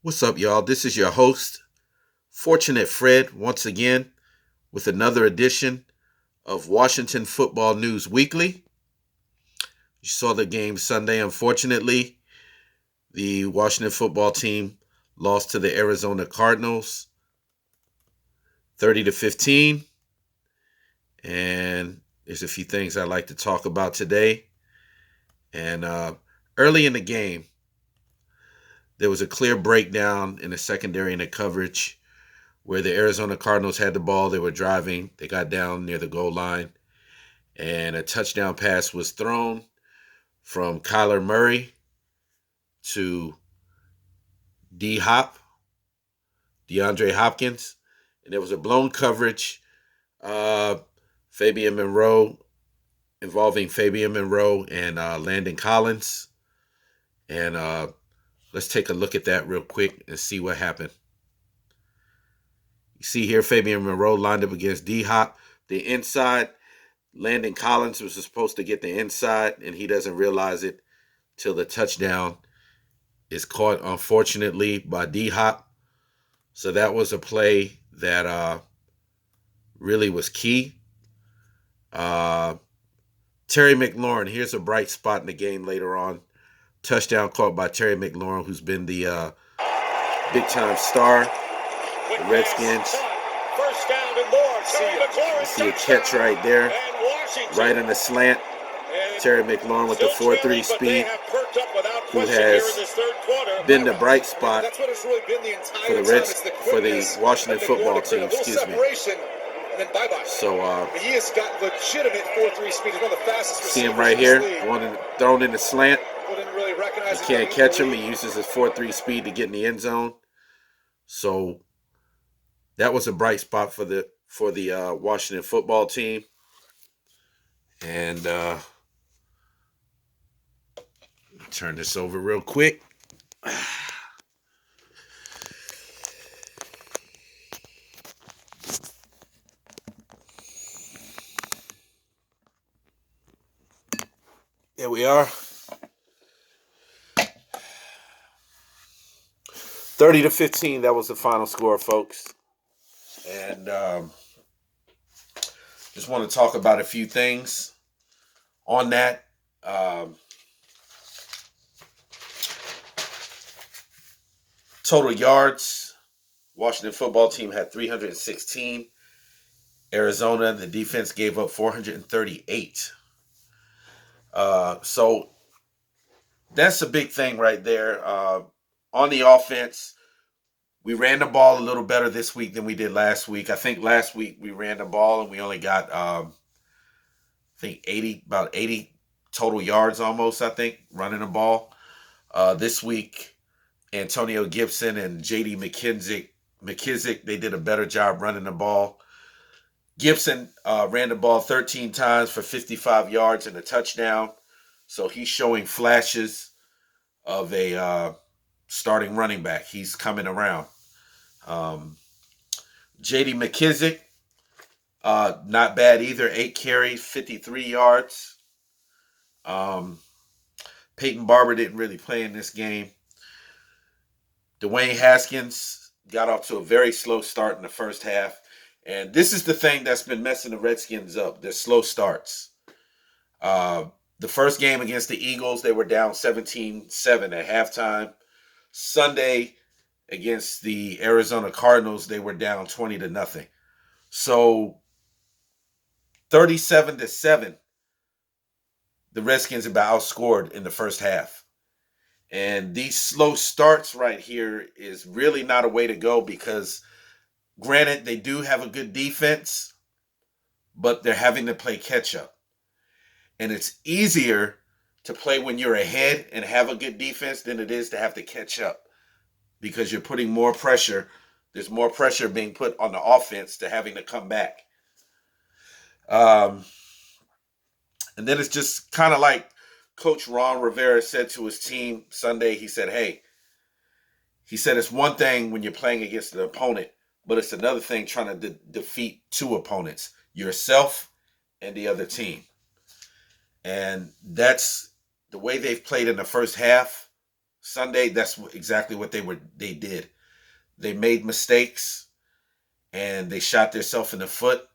What's up, y'all? This is your host, Fortunate Fred, once again with another edition of Washington Football News Weekly. You saw the game Sunday. Unfortunately, the Washington football team lost to the Arizona Cardinals 30 to 15. And there's a few things I'd like to talk about today. And early in the game, there was a clear breakdown in the secondary and the coverage where the Arizona Cardinals had the ball. They were driving. They got down near the goal line, and a touchdown pass was thrown from Kyler Murray to D Hop, DeAndre Hopkins, and there was a blown coverage. Uh, Fabian Monroe involving Fabian Monroe and Landon Collins, and let's take a look at that real quick and see what happened. You see here, Fabian Monroe lined up against D Hop, the inside. Landon Collins was supposed to get the inside, and he doesn't realize it till the touchdown is caught, unfortunately, by D Hop. So that was a play that really was key. Uh, Terry McLaurin, here's a bright spot in the game later on. Touchdown caught by Terry McLaurin, who's been the big time star. The Redskins. You see a catch right there, right in the slant. Terry McLaurin with the 4.3 speed, who has been the bright spot for the Washington football team. Excuse me. So he has got legitimate 4.3 speed. He's one of the fastest. See him right here, thrown in the slant. You can't catch him. He uses his 4.3 speed to get in the end zone. So that was a bright spot for the Washington football team. And turn this over real quick. There we are. 30 to 15, that was the final score, folks. And just want to talk about a few things on that. Total yards, Washington football team had 316. Arizona, the defense gave up 438. So that's a big thing right there. On the offense, we ran the ball a little better this week than we did last week. I think last week we ran the ball and we only got, about 80 total yards almost, I think, running the ball. This week, Antonio Gibson and J.D. McKissick, they did a better job running the ball. Gibson ran the ball 13 times for 55 yards and a touchdown. So he's showing flashes of a starting running back. He's coming around. J.D. McKissick, not bad either. 8 carries, 53 yards. Peyton Barber didn't really play in this game. Dwayne Haskins got off to a very slow start in the first half. And this is the thing that's been messing the Redskins up, their slow starts. The first game against the Eagles, they were down 17-7 at halftime. Sunday against the Arizona Cardinals, they were down 20-0. So 37-7, the Redskins about outscored in the first half. And these slow starts right here is really not a way to go because, granted, they do have a good defense, but they're having to play catch up. And it's easier to play when you're ahead and have a good defense than it is to have to catch up because you're putting more pressure. There's more pressure being put on the offense to having to come back. And then it's just kind of like Coach Ron Rivera said to his team Sunday. He said, it's one thing when you're playing against an opponent, but it's another thing trying to defeat two opponents, yourself and the other team. And that's the way they've played in the first half. Sunday, that's exactly what they did. They made mistakes and they shot themselves in the foot,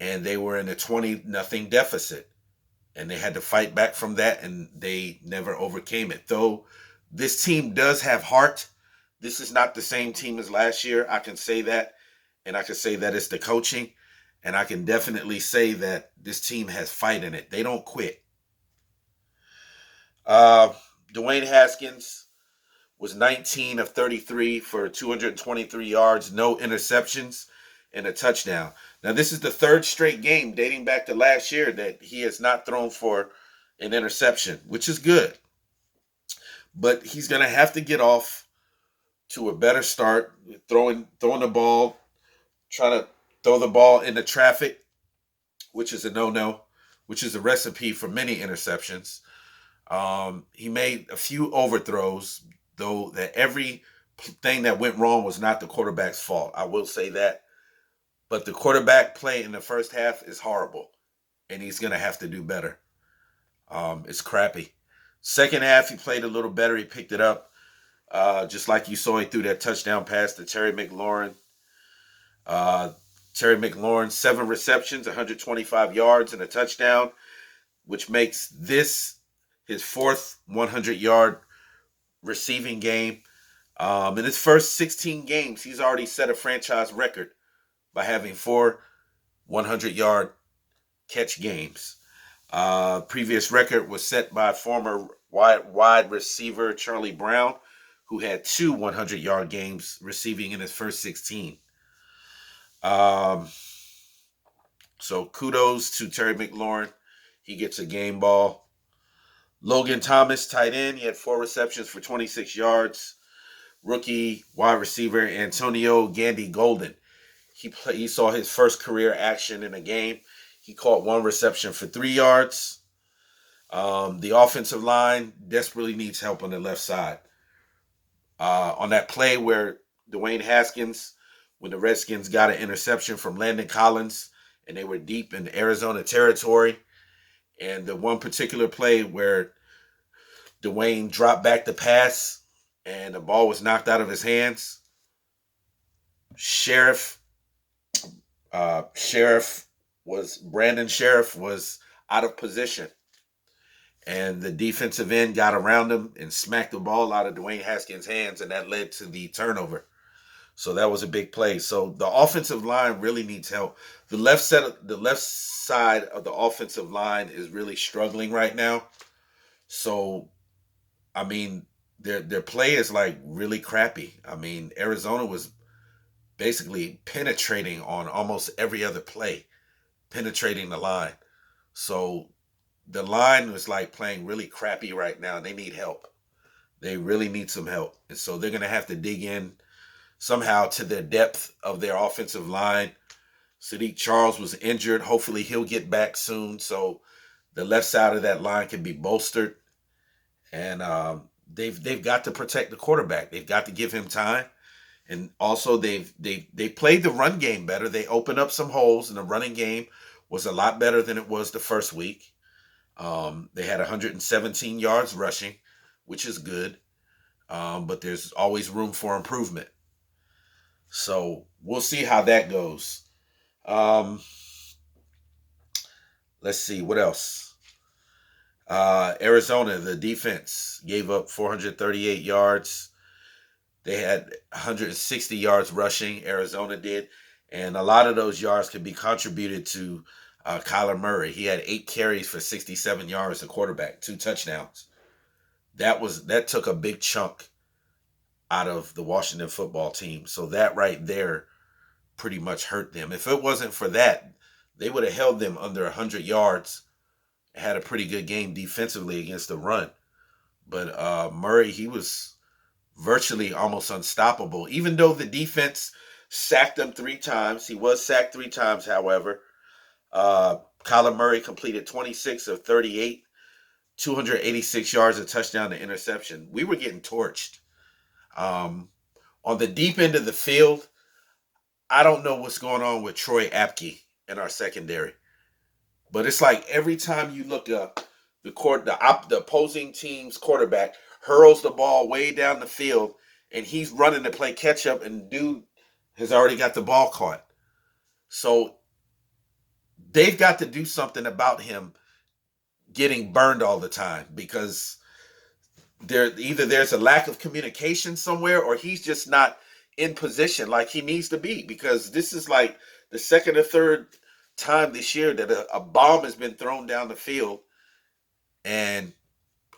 and they were in a 20-0 deficit, and they had to fight back from that, and they never overcame it. Though this team does have heart, this is not the same team as last year. I can say that, and I can say that it's the coaching, and I can definitely say that this team has fight in it. They don't quit. Uh, Dwayne Haskins was 19 of 33 for 223 yards, no interceptions, and a touchdown. Now, this is the third straight game dating back to last year that he has not thrown for an interception, which is good. But he's going to have to get off to a better start, throwing the ball, trying to throw the ball into traffic, which is a no-no, which is a recipe for many interceptions. He made a few overthrows, though that every thing that went wrong was not the quarterback's fault. I will say that. But the quarterback play in the first half is horrible, and he's going to have to do better. It's crappy. Second half, he played a little better. He picked it up, just like you saw. He threw that touchdown pass to Terry McLaurin. Uh, Terry McLaurin, 7 receptions, 125 yards, and a touchdown, which makes this his fourth 100-yard receiving game. In his first 16 games, he's already set a franchise record by having 4 100-yard catch games. Previous record was set by former wide receiver Charlie Brown, who had 2 100-yard games receiving in his first 16. Um, so kudos to Terry McLaurin. He gets a game ball. Logan Thomas, tight end. He had 4 receptions for 26 yards. Rookie wide receiver Antonio Gandy Golden. He saw his first career action in a game. He caught 1 reception for 3 yards. The offensive line desperately needs help on the left side. On that play where Dwayne Haskins, when the Redskins got an interception from Landon Collins, and they were deep in Arizona territory, and the one particular play where Dwayne dropped back the pass and the ball was knocked out of his hands, Sheriff Sheriff was Brandon Sheriff was out of position, and the defensive end got around him and smacked the ball out of Dwayne Haskins' hands, and that led to the turnover. So that was a big play. So the offensive line really needs help. The left side of the offensive line is really struggling right now. So I mean, their play is like really crappy. I mean, Arizona was basically penetrating on almost every other play, penetrating the line. So the line was like playing really crappy right now. They need help. They really need some help. And so they're going to have to dig in somehow to the depth of their offensive line. Sadiq Charles was injured. Hopefully he'll get back soon so the left side of that line can be bolstered. And they've got to protect the quarterback. They've got to give him time. And also they played the run game better. They opened up some holes, and the running game was a lot better than it was the first week. They had 117 yards rushing, which is good, but there's always room for improvement. So we'll see how that goes. Um, let's see what else. Arizona, the defense gave up 438 yards. They had 160 yards rushing. Arizona did, and a lot of those yards could be contributed to Kyler Murray. He had 8 carries for 67 yards, a quarterback, 2 touchdowns. That took a big chunk out of the Washington football team. So that right there pretty much hurt them. If it wasn't for that, they would have held them under 100 yards. Had a pretty good game defensively against the run. But Murray, he was virtually almost unstoppable. Even though the defense sacked him 3 times, he was sacked 3 times, however. Kyler Murray completed 26 of 38, 286 yards, a touchdown, and interception. We were getting torched. On the deep end of the field, I don't know what's going on with Troy Apke in our secondary, but it's like every time you look up, the opposing team's quarterback hurls the ball way down the field, and he's running to play catch up, and dude has already got the ball caught. So they've got to do something about him getting burned all the time, because there's a lack of communication somewhere, or he's just not in position like he needs to be, because this is like the second or third time this year that a bomb has been thrown down the field, and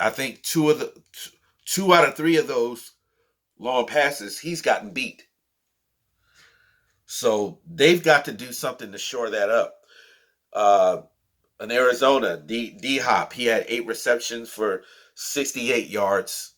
I think two out of three of those long passes he's gotten beat. So they've got to do something to shore that up. uh in Arizona, D Hop, he had 8 receptions for 68 yards.